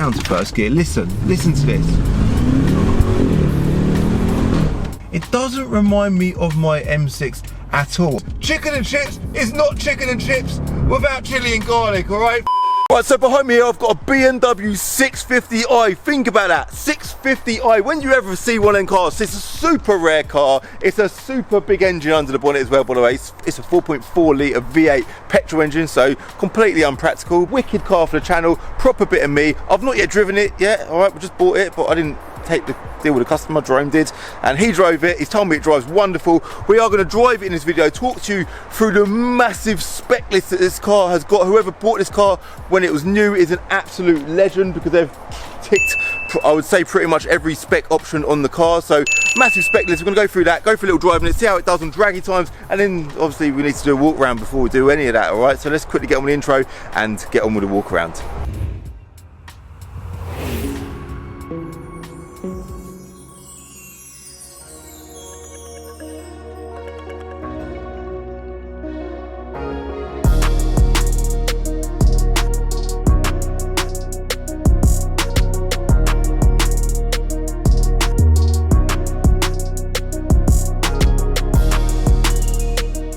down to first gear. Listen to this. It doesn't remind me of my M6 at all. Chicken and chips is not chicken and chips without chili and garlic, all right? Right, so behind me here, I've got a BMW 650i. Think about that, 650i. When do you ever see one of them cars? It's a super rare car. It's a super big engine under the bonnet as well, by the way. It's a 4.4 litre V8 petrol engine, so completely unpractical. Wicked car for the channel, proper bit of me. I've not yet driven it yet, all right, we just bought it, but I didn't take the deal with the customer. Jerome did, and he drove it. He's told me it drives wonderful. We are going to drive it in this video, talk to you through the massive spec list that this car has got. Whoever bought this car when it was new is an absolute legend, because they've ticked, I would say, pretty much every spec option on the car. So massive spec list. We're going to go through that, go for a little drive in it, see how it does on draggy times, and then obviously we need to do a walk around before we do any of that. All right, so let's quickly get on with the intro and get on with the walk around.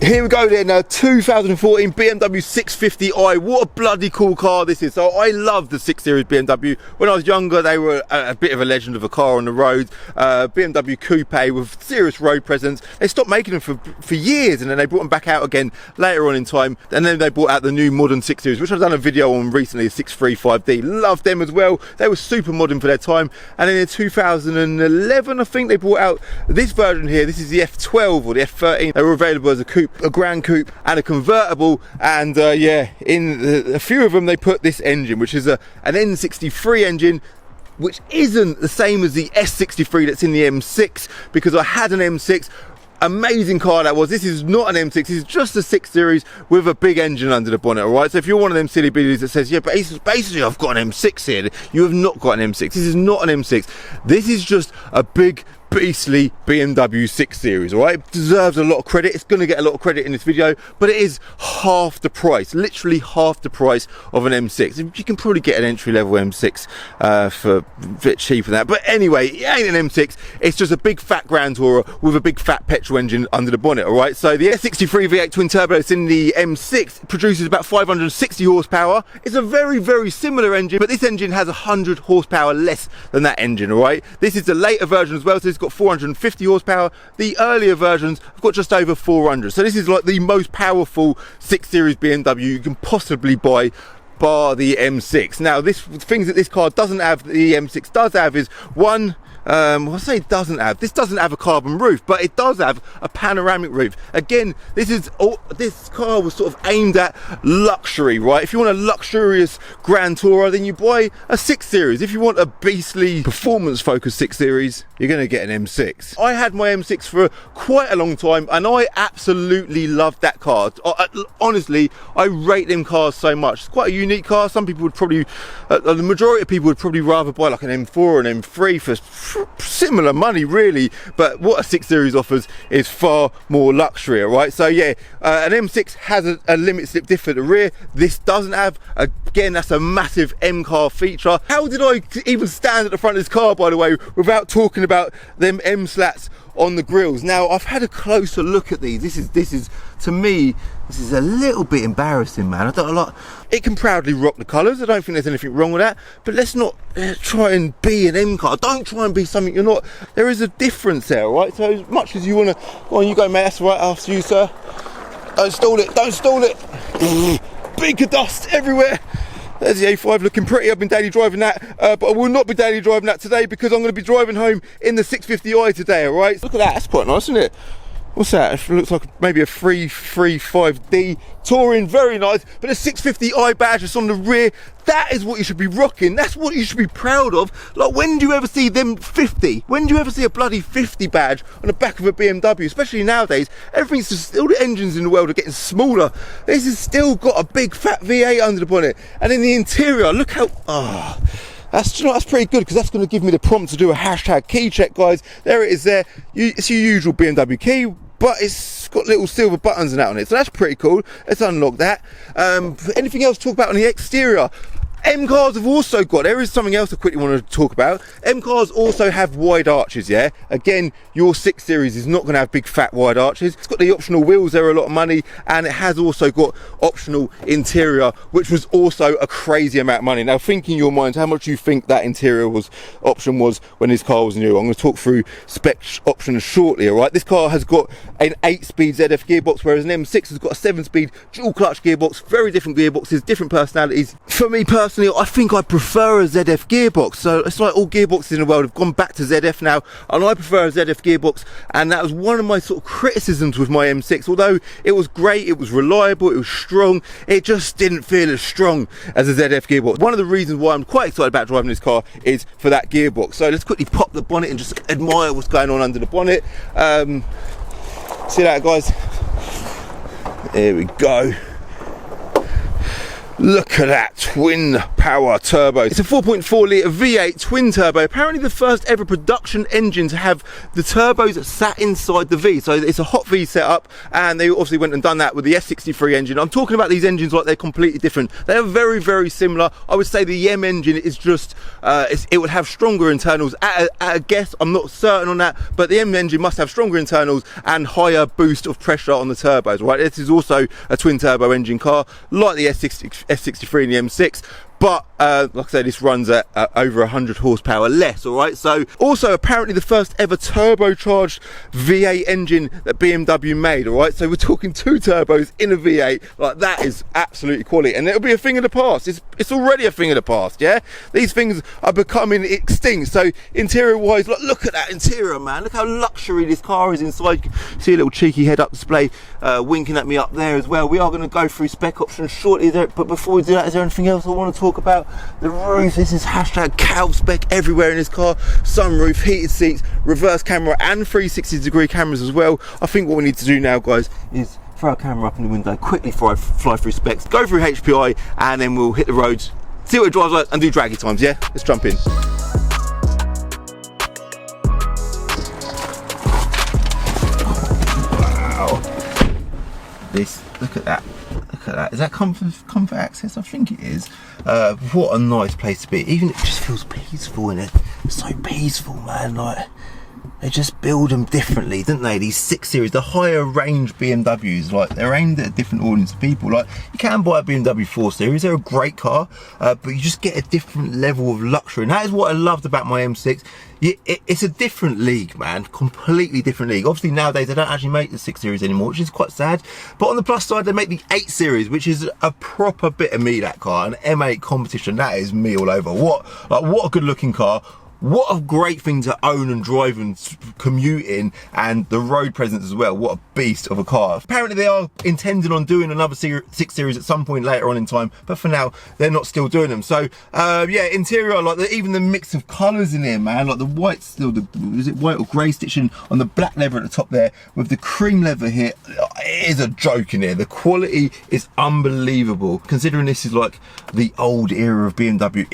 Here we go then, 2014 BMW 650i. What a bloody cool car this is. So I love the 6 Series BMW. When I was younger, they were a bit of a legend of a car on the road. BMW coupe with serious road presence. They stopped making them for years, and then they brought them back out again later on in time. And then they brought out the new modern 6 Series, which I've done a video on recently, the 635D. Loved them as well. They were super modern for their time. And then in 2011, I think, they brought out this version here. This is the F12 or the F13. They were available as a coupe, a Grand Coupe and a convertible, and yeah, in a few of them they put this engine, which is an N63 engine, which isn't the same as the S63 that's in the M6, because I had an M6. Amazing car that was. This is not an M6, this is just a 6 Series with a big engine under the bonnet, all right? So if you're one of them silly biddies that says, yeah, but basically I've got an M6 here, you have not got an M6. This is not an M6. This is just a big, beastly BMW 6 Series, all right? It deserves a lot of credit. It's going to get a lot of credit in this video, but it is half the price, literally half the price of an M6. You can probably get an entry-level M6 for a bit cheaper than that, but anyway, it ain't an M6. It's just a big fat Grand Tourer with a big fat petrol engine under the bonnet, all right? So the S63 V8 twin turbo that's in the M6 produces about 560 horsepower. It's a very, very similar engine, but this engine has 100 horsepower less than that engine, all right? This is the later version as well, so it's got 450 horsepower. The earlier versions have got just over 400. So this is like the most powerful 6 Series BMW you can possibly buy, bar the M6. Now, things that this car doesn't have, the M6 does have, is one, I say it doesn't have. This doesn't have a carbon roof, but it does have a panoramic roof. Again, this car was sort of aimed at luxury, right? If you want a luxurious Grand Tourer, then you buy a 6 Series. If you want a beastly performance-focused 6 Series, you're going to get an M6. I had my M6 for quite a long time, and I absolutely loved that car. Honestly, I rate them cars so much. It's quite a unique car. Some people would probably, the majority of people would probably rather buy like an M4 or an M3 for similar money, really, but what a 6 Series offers is far more luxury, all right? So yeah, an M6 has a limit slip diff at the rear. This doesn't have. Again, that's a massive M car feature. How did I even stand at the front of this car, by the way, without talking about them M slats on the grills? Now, I've had a closer look at these. This is to me, this is a little bit embarrassing, man. I don't like. It can proudly rock the colours. I don't think there's anything wrong with that. But let's not try and be an M car. Don't try and be something you're not. There is a difference there, all right? So as much as you want to, go on, you go, mate. That's all right. After you, sir. Don't stall it. Don't stall it. Big dust everywhere. There's the A5 looking pretty. I've been daily driving that, but I will not be daily driving that today, because I'm going to be driving home in the 650i today, all right? Look at that. That's quite nice, isn't it? What's that? It looks like maybe a 335D Touring, very nice. But a 650i badge that's on the rear, that is what you should be rocking. That's what you should be proud of. Like, when do you ever see them 50? When do you ever see a bloody 50 badge on the back of a BMW? Especially nowadays, everything's just, all the engines in the world are getting smaller. This has still got a big fat V8 under the bonnet. And in the interior, look how, that's, you know, that's pretty good, because that's going to give me the prompt to do a hashtag key check, guys. There it is there. It's your usual BMW key, but it's got little silver buttons and that on it, so that's pretty cool. Let's unlock that. Anything else to talk about on the exterior? M cars have also got, there is something else I quickly want to talk about. M cars also have wide arches, yeah? Again, your 6 Series is not going to have big fat wide arches. It's got the optional wheels, they're a lot of money, and it has also got optional interior, which was also a crazy amount of money. Now, think in your mind how much you think that interior option was when this car was new. I'm going to talk through spec options shortly, all right? This car has got an 8-speed ZF gearbox, whereas an M6 has got a 7-speed dual clutch gearbox. Very different gearboxes, different personalities. For me personally, I think I prefer a ZF gearbox. So it's like all gearboxes in the world have gone back to ZF now, and I prefer a ZF gearbox, and that was one of my sort of criticisms with my M6. Although it was great, it was reliable, it was strong, it just didn't feel as strong as a ZF gearbox. One of the reasons why I'm quite excited about driving this car is for that gearbox. So let's quickly pop the bonnet and just admire what's going on under the bonnet. See that, guys? There we go. Look at that twin power turbo. It's a 4.4 litre V8 twin turbo. Apparently the first ever production engine to have the turbos sat inside the V. So it's a hot V setup, and they obviously went and done that with the S63 engine. I'm talking about these engines like they're completely different. They are very, very similar. I would say the M engine is just, it would have stronger internals. At a guess, I'm not certain on that, but the M engine must have stronger internals and higher boost of pressure on the turbos, right? This is also a twin turbo engine car, like the S63 and the M6, but like I said, this runs at over 100 horsepower less, all right? So also apparently the first ever turbocharged V8 engine that BMW made, all right? So we're talking 2 turbos in a V8. Like, that is absolutely quality, and it'll be a thing of the past. It's already a thing of the past, yeah? These things are becoming extinct. So interior wise, look at that interior, man. Look how luxury this car is inside. You can see a little cheeky head-up display winking at me up there as well. We are going to go through spec options shortly there, but before we do that, is there anything else I want to talk about? The roof, this is hashtag cow spec everywhere in this car. Sunroof, heated seats, reverse camera, and 360-degree cameras as well. I think what we need to do now, guys, is throw our camera up in the window quickly before I fly through specs, go through HPI, and then we'll hit the roads, see what it drives like, and do draggy times, yeah? Let's jump in. Wow. This, look at that. Look at that. Is that comfort access? I think it is. What a nice place to be. Even it just feels peaceful in it. It's so peaceful, man. Like, they just build them differently, don't they? These 6 Series, the higher range BMWs, like, they're aimed at a different audience of people. Like, you can buy a BMW 4 Series, they're a great car, but you just get a different level of luxury. And that is what I loved about my M6. It's a different league, man, completely different league. Obviously nowadays they don't actually make the 6 Series anymore, which is quite sad. But on the plus side, they make the 8 Series, which is a proper bit of me, that car. An M8 competition, that is me all over. What a good looking car. What a great thing to own and drive and commute in, and the road presence as well. What a beast of a car. Apparently they are intending on doing another 6 Series at some point later on in time, but for now they're not still doing them. So yeah, interior, like even the mix of colours in here, man, like the white, still is it white or grey stitching on the black leather at the top there with the cream leather here. It is a joke in here. The quality is unbelievable, considering this is like the old era of BMW.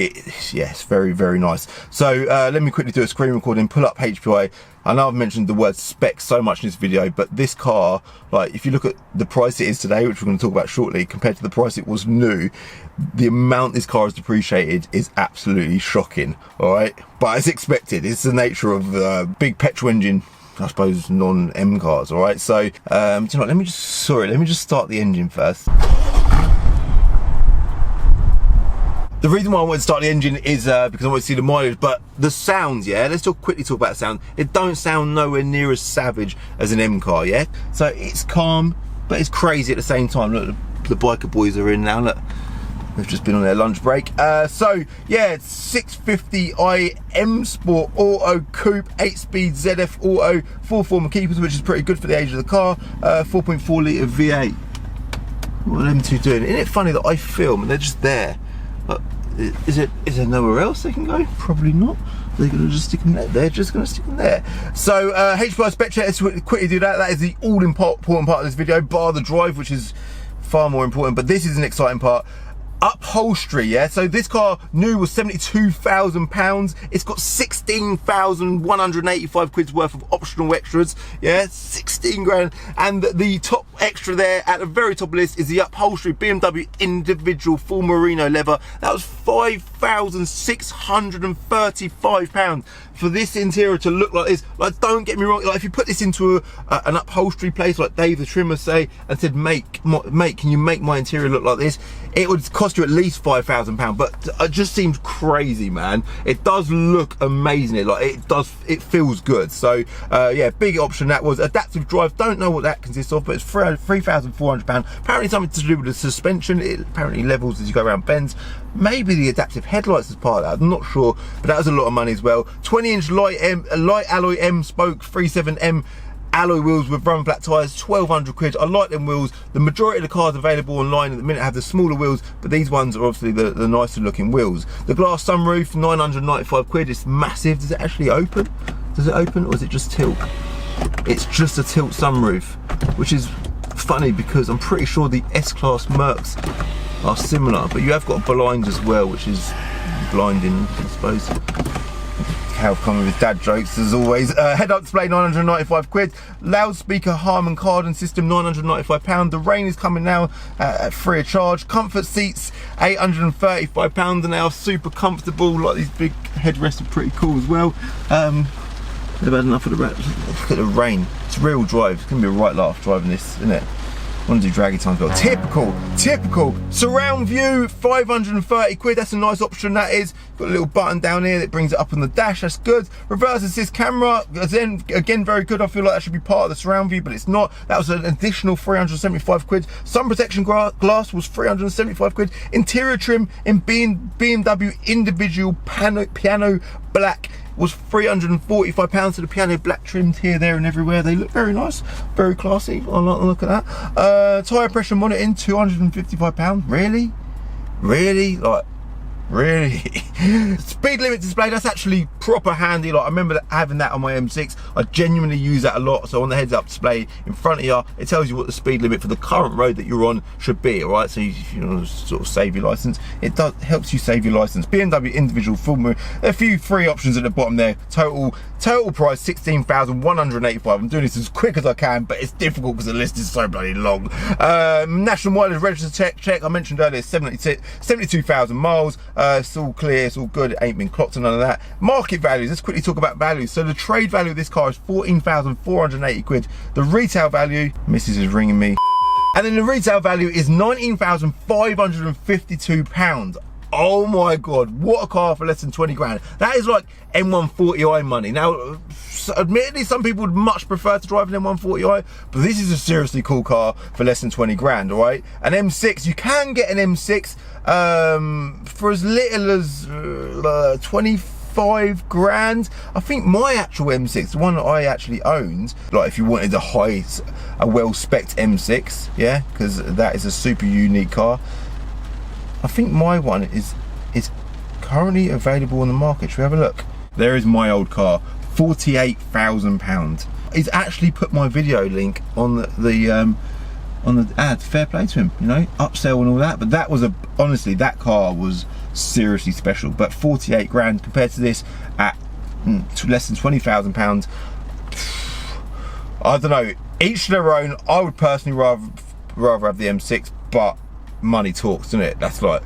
Yes, very, very nice. So let me quickly do a screen recording, pull up HPI. I know I've mentioned the word spec so much in this video, but this car, like, if you look at the price it is today, which we're going to talk about shortly, compared to the price it was new, the amount this car has depreciated is absolutely shocking, all right? But as expected, it's the nature of big petrol engine, I suppose, non-M cars, all right? So, do you know what, let me just start the engine first. The reason why I want to start the engine is because I want to see the mileage, but the sounds, yeah, let's quickly talk about sound. It don't sound nowhere near as savage as an M car, yeah? So it's calm, but it's crazy at the same time. Look, the biker boys are in now, look. They've just been on their lunch break. So yeah, 650i M Sport Auto Coupe, 8-speed ZF Auto, 4-former keepers, which is pretty good for the age of the car. 4.4 litre V8. What are them two doing? Isn't it funny that I film and they're just there? But is there nowhere else they can go? Probably not. They're going to just stick them there. They're just going to stick them there. So HPI spec check, let's quickly do that. That is the all important part of this video, bar the drive, which is far more important. But this is an exciting part. upholstery, yeah, so this car new was £72,000. It's got 16,185 quid's worth of optional extras, yeah, 16 grand. And the top extra there at the very top of the list is the upholstery BMW individual full merino leather. That was £5,635 for this interior to look like this. Like, don't get me wrong, like if you put this into an upholstery place like Dave the trimmer say and said, mate, can you make my interior look like this, it would cost you at least £5,000. But it just seems crazy, man. It does look amazing. Like it feels good. So yeah, big option that was. Adaptive drive, don't know what that consists of, but it's £3,400. Apparently something to do with the suspension. It apparently levels as you go around bends. Maybe the adaptive headlights is part of that, I'm not sure, but that was a lot of money as well. 20-inch light alloy M spoke 37M alloy wheels with rubber flat tyres, 1,200 quid. I like them wheels. The majority of the cars available online at the minute have the smaller wheels, but these ones are obviously the nicer looking wheels. The glass sunroof, 995 quid. It's massive. Does it actually open? Does it open, or is it just tilt? It's just a tilt sunroof, which is funny because I'm pretty sure the S-Class Mercs are similar, but you have got blinds as well, which is blinding, I suppose. How coming with dad jokes as always. Head-up display, 995 quid. Loudspeaker Harman Kardon system, 995 pound. The rain is coming now at free of charge. Comfort seats, 835 pound, and they are super comfortable. Like, these big headrests are pretty cool as well. They've had enough of the rain. Look at the rain. It's real drive. It's gonna be a right laugh driving this, isn't it? I want to do draggy times, but typical. Surround view, 530 quid. That's a nice option, that is. Got a little button down here that brings it up on the dash. That's good. Reverse assist camera, again very good. I feel like that should be part of the surround view, but it's not. That was an additional 375 quid. Sun protection glass was 375 quid. Interior trim in BMW individual piano black was £345. So the piano black trimmed here, there and everywhere. They look very nice, very classy. I like the look of that. Tyre pressure monitoring, £255. Really? Like, really? Speed limit display, that's actually proper handy. Like, I remember having that on my M6. I genuinely use that a lot. So on the heads up display in front of you, it tells you what the speed limit for the current road that you're on should be, all right? So you know, sort of save your license. It helps you save your license. BMW individual full moon. A few free options at the bottom there. Total price 16,185. I'm doing this as quick as I can, but it's difficult because the list is so bloody long. National mileage register check. I mentioned earlier, 72,000 miles. It's all clear, it's all good. It ain't been clocked and none of that. Market values, let's quickly talk about values. So the trade value of this car is 14,480 quid. The retail value, Mrs. is ringing me. And then the retail value is 19,552 pounds. Oh my God, what a car for less than 20 grand. That is like M140i money. Now, admittedly, some people would much prefer to drive an M140i, but this is a seriously cool car for less than 20 grand, all right? An M6, you can get an M6 for as little as 25 grand. I think my actual M6, the one that I actually owned, like if you wanted a well-spec'd M6, yeah, because that is a super unique car. I think my one is currently available on the market. Should we have a look? There is my old car, £48,000. He's actually put my video link on the ad. Fair play to him, you know, upsell and all that. But that was honestly, that car was seriously special. But 48 grand compared to this at less than £20,000. I don't know. Each to their own. I would personally rather have the M6, but money talks, doesn't it? That's like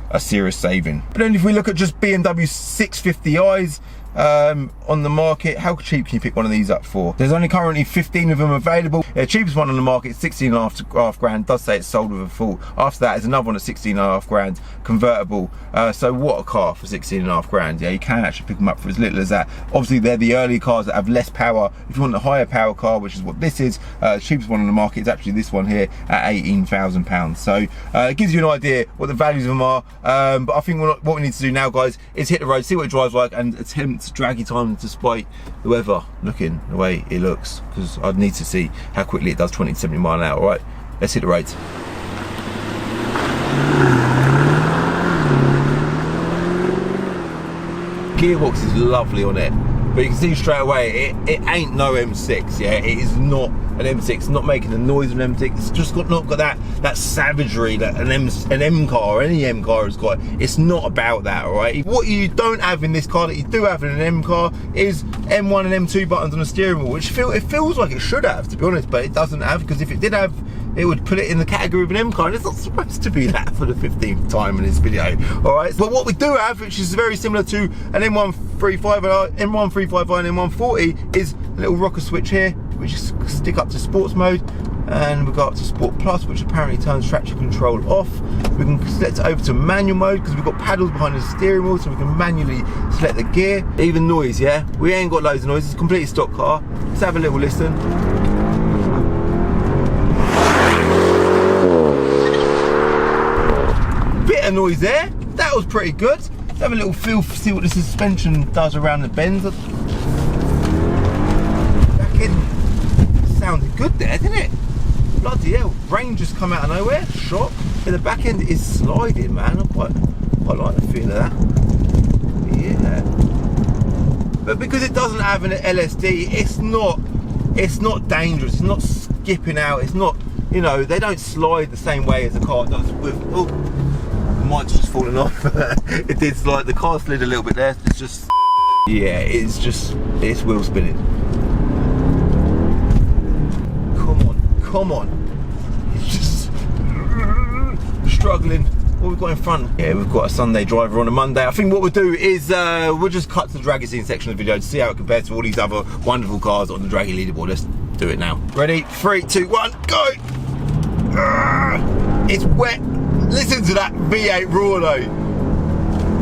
a serious saving. But then if we look at just BMW 650i's on the market, how cheap can you pick one of these up for? There's only currently 15 of them available. The cheapest one on the market is 16.5 grand. Does say it's sold with a fault. After that is another one at 16.5 grand, convertible. So what a car for 16.5 grand. Yeah, you can actually pick them up for as little as that. Obviously they're the early cars that have less power. If you want a higher power car, which is what this is, the cheapest one on the market is actually this one here at £18,000. So it gives you an idea what the values of them are. But I think what we need to do now, guys, is hit the road, see what it drives like, and attempt draggy time despite the weather looking the way it looks, because I'd need to see how quickly it does 20 to 70 mile an hour. All right, let's hit the roads. Gearbox is lovely on it, but you can see straight away it ain't no M6. Yeah, it is not M6, not making a noise of an M6. It's just not got that savagery that an M car or any M car has got. It's not about that, all right? What you don't have in this car that you do have in an M car is M1 and M2 buttons on the steering wheel, which it feels like it should have, to be honest, but it doesn't have, because if it did have, it would put it in the category of an M car, and it's not supposed to be that for the 15th time in this video, all right? But what we do have, which is very similar to an M135i and M140, is a little rocker switch here, which is stick up to sports mode, and we've got up to Sport Plus, which apparently turns traction control off. We can select it over to manual mode because we've got paddles behind the steering wheel, so we can manually select the gear. Even noise, yeah? We ain't got loads of noise, it's a completely stock car. Let's have a little listen. Bit of noise there, that was pretty good. Let's have a little feel, see what the suspension does around the bends. Back end sounded good there, didn't it? Bloody hell, rain just come out of nowhere, shock. Yeah, the back end is sliding, man. I quite like the feel of that. Yeah. But because it doesn't have an LSD, it's not dangerous, it's not skipping out, it's not, you know, they don't slide the same way as a car does with, oh, the mic's just falling off. It did slide, the car slid a little bit there, it's just, yeah, it's wheel spinning. Come on, it's just struggling. What we've got in front? Yeah, we've got a Sunday driver on a Monday. I think what we'll do is we'll just cut to the draggy scene section of the video to see how it compares to all these other wonderful cars on the draggy leaderboard. Let's do it now. Ready? 3, 2, 1, go! It's wet. Listen to that V8 roar though.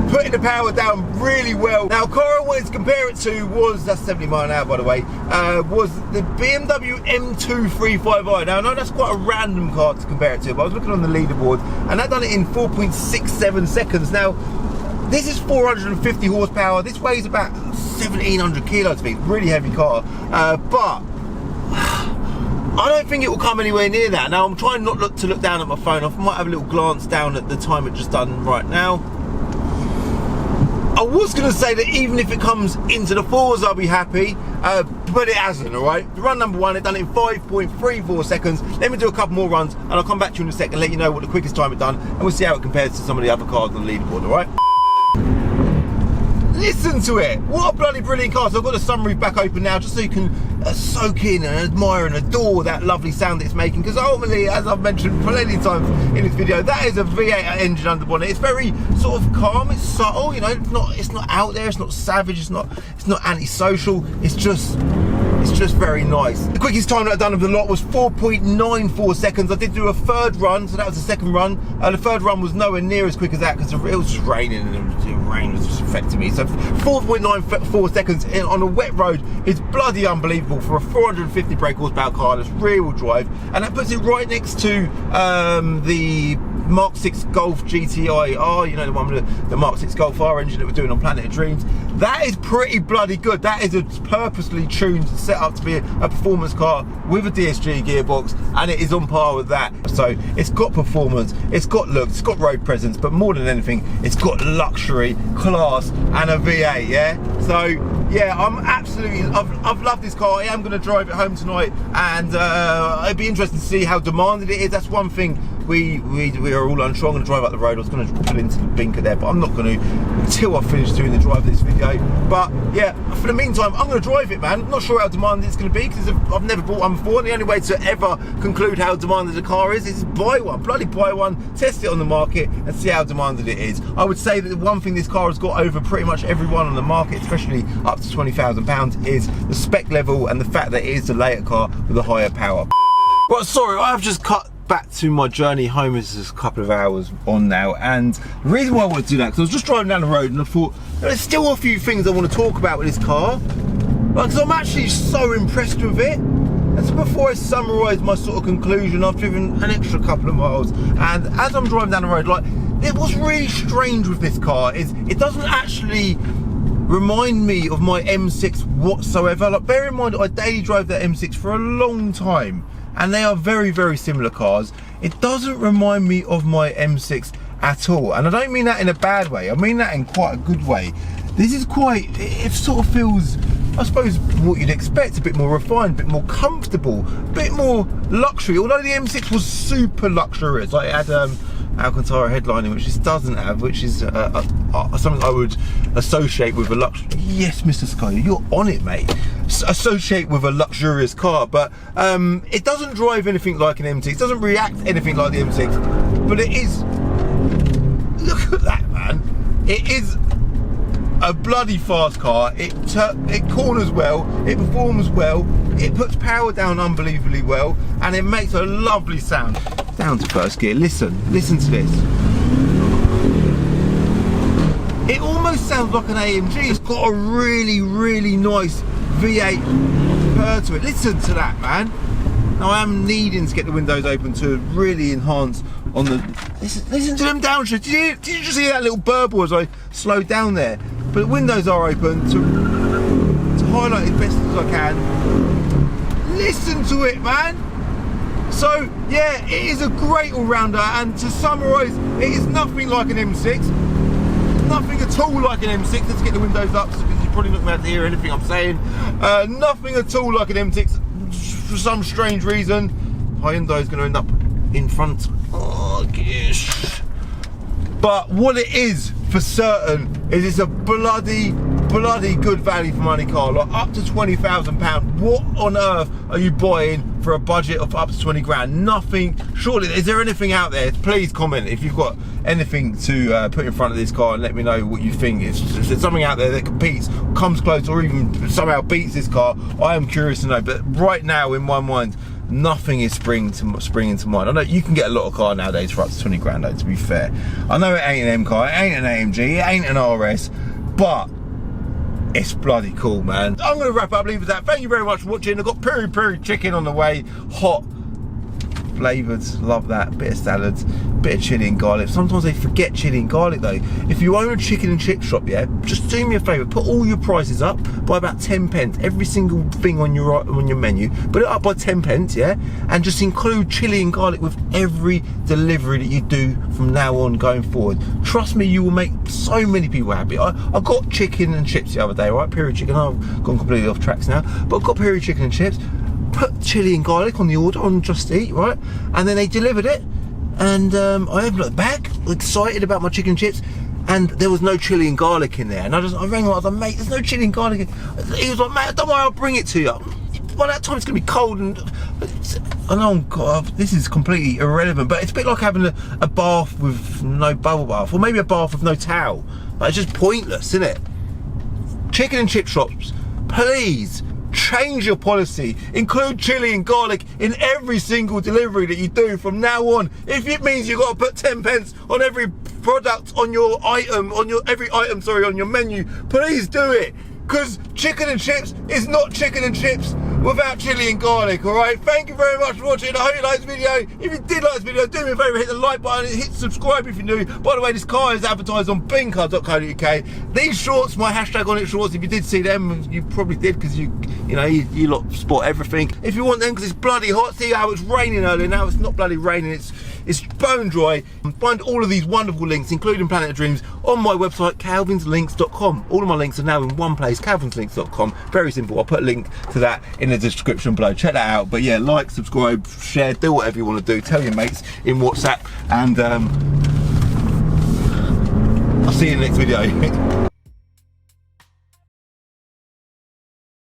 Putting the power down really well. Now, car I wanted to compare it to was, that's 70 mile an hour by the way, was the BMW M2 650i. Now I know that's quite a random car to compare it to, but I was looking on the leaderboard and that done it in 4.67 seconds. Now, this is 450 horsepower, this weighs about 1700 kilos, it's a really heavy car, but I don't think it will come anywhere near that. Now I'm trying not to look down at my phone. I might have a little glance down at the time it just done right now. I was going to say that even if it comes into the fours, I'll be happy, but it hasn't, all right? Run number 1, it done it in 5.34 seconds. Let me do a couple more runs, and I'll come back to you in a second and let you know what the quickest time it done, and we'll see how it compares to some of the other cars on the leaderboard, all right? Listen to it! What a bloody brilliant car. So I've got the sunroof back open now just so you can soak in and admire and adore that lovely sound it's making, because ultimately, as I've mentioned plenty of times in this video, that is a V8 engine under bonnet. It's very sort of calm, it's subtle, you know, it's not out there, it's not savage, it's not antisocial, it's just very nice. The quickest time that I've done of the lot was 4.94 seconds. I did do a third run, so that was the second run. The third run was nowhere near as quick as that because it was just raining and the rain was just affecting me. So 4.94 seconds on a wet road is bloody unbelievable for a 450 brake horsepower car that's rear wheel drive, and that puts it right next to the Mark 6 Golf GTI R, you know, the one with the Mark 6 Golf R engine that we're doing on Planet of Dreams. That is pretty bloody good. That is a purposely tuned, set up to be a performance car with a DSG gearbox, and it is on par with that. So it's got performance, it's got looks, it's got road presence, but more than anything, it's got luxury, class, and a V8, yeah? So yeah, I've loved this car. I am going to drive it home tonight, and it'd be interesting to see how demanded it is. That's one thing we are all unsure. I'm going to drive up the road. I was going to pull into the binker there, but I'm not going to until I finish doing the drive of this video. But yeah, for the meantime, I'm going to drive it, man. I'm not sure how demanded it's going to be because I've never bought one before. And the only way to ever conclude how demanded a car is buy one, bloody buy one, test it on the market, and see how demanded it is. I would say that the one thing this car has got over pretty much everyone on the market, especially up to £20,000, is the spec level and the fact that it is the later car with a higher power. Well, sorry, I've just cut back to my journey home. This is a couple of hours on now, and the reason why I want to do that because I was just driving down the road and I thought there's still a few things I want to talk about with this car, because I'm actually so impressed with it. And so before I summarise my sort of conclusion, I've driven an extra couple of miles, and as I'm driving down the road, like, it was really strange with this car is it doesn't actually remind me of my M6 whatsoever. Like, bear in mind I daily drive that M6 for a long time, and they are very, very similar cars. It doesn't remind me of my M6 at all, and I don't mean that in a bad way, I mean that in quite a good way. This is quite, it sort of feels, I suppose what you'd expect, a bit more refined, a bit more comfortable, a bit more luxury. Although the M6 was super luxurious, like it had Alcantara headlining, which this doesn't have, which is something I would associate with a luxury. Yes, Mr. Sky, you're on it, mate. Associate with a luxurious car, but it doesn't drive anything like an M6. It doesn't react anything like the M6, but it is. Look at that, man! It is a bloody fast car. It corners well, it performs well, it puts power down unbelievably well, and it makes a lovely sound. Down to first gear, listen to this. It almost sounds like an AMG. It's got a really, really nice V8 purr to it. Listen to that, man. Now I am needing to get the windows open to really enhance on the, listen to them downshifts. Did you just hear that little burble as I slowed down there? But the windows are open to highlight it best as I can. Listen to it, man. So yeah, it is a great all-rounder, and to summarise, it is nothing like an M6. Nothing at all like an M6. Let's get the windows up because you're probably not going to hear anything I'm saying. Nothing at all like an M6 for some strange reason. Hyundai is going to end up in front. Oh gosh. But what it is for certain is it's a bloody good value for money car. Like up to £20,000. What on earth are you buying for a budget of up to 20 grand? Nothing. Surely, is there anything out there? Please comment if you've got anything to put in front of this car and let me know what you think. If there's something out there that competes, comes close, or even somehow beats this car, I am curious to know. But right now, in my mind, nothing is springing to mind. I know you can get a lot of car nowadays for up to 20 grand though, to be fair. I know it ain't an M car, it ain't an AMG, it ain't an RS, but it's bloody cool, man. I'm going to wrap up, leave it at that. Thank you very much for watching. I've got peri chicken on the way, hot, flavoured, love that. Bit of salads, bit of chilli and garlic. Sometimes they forget chilli and garlic though. If you own a chicken and chip shop, yeah, just do me a favour, put all your prices up by about 10 pence. Every single thing on your menu, put it up by 10 pence, yeah, and just include chilli and garlic with every delivery that you do from now on going forward. Trust me, you will make so many people happy. I got chicken and chips the other day, right? Peri chicken. I've gone completely off tracks now, but I got peri chicken and chips. Put chilli and garlic on the order on Just Eat, right? And then they delivered it, and I opened up the bag, excited about my chicken and chips, and there was no chilli and garlic in there. And I rang him, I was like, mate, there's no chilli and garlic. He was like, mate, don't worry, I'll bring it to you. By that time it's gonna be cold, and I know, God, this is completely irrelevant, but it's a bit like having a bath with no bubble bath, or maybe a bath with no towel. Like, it's just pointless, isn't it? Chicken and chip shops, please change your policy. Include chilli and garlic in every single delivery that you do from now on. If it means you've got to put 10 pence on every product on your item, on your menu, please do it. Because chicken and chips is not chicken and chips without chilli and garlic, alright? Thank you very much for watching. I hope you liked this video. If you did like this video, do me a favour, hit the like button and hit subscribe if you're new. By the way, this car is advertised on bingcar.co.uk. These shorts, my hashtag on it shorts, if you did see them, you probably did, because you lot spot everything. If you want them, because it's bloody hot, see how it's raining earlier, now it's not bloody raining, it's bone dry. Find all of these wonderful links, including Planet of Dreams, on my website, calvinslinks.com. All of my links are now in one place, calvinslinks.com. Very simple. I'll put a link to that in the description below. Check that out. But yeah, like, subscribe, share, do whatever you want to do. Tell your mates in WhatsApp, and I'll see you in the next video.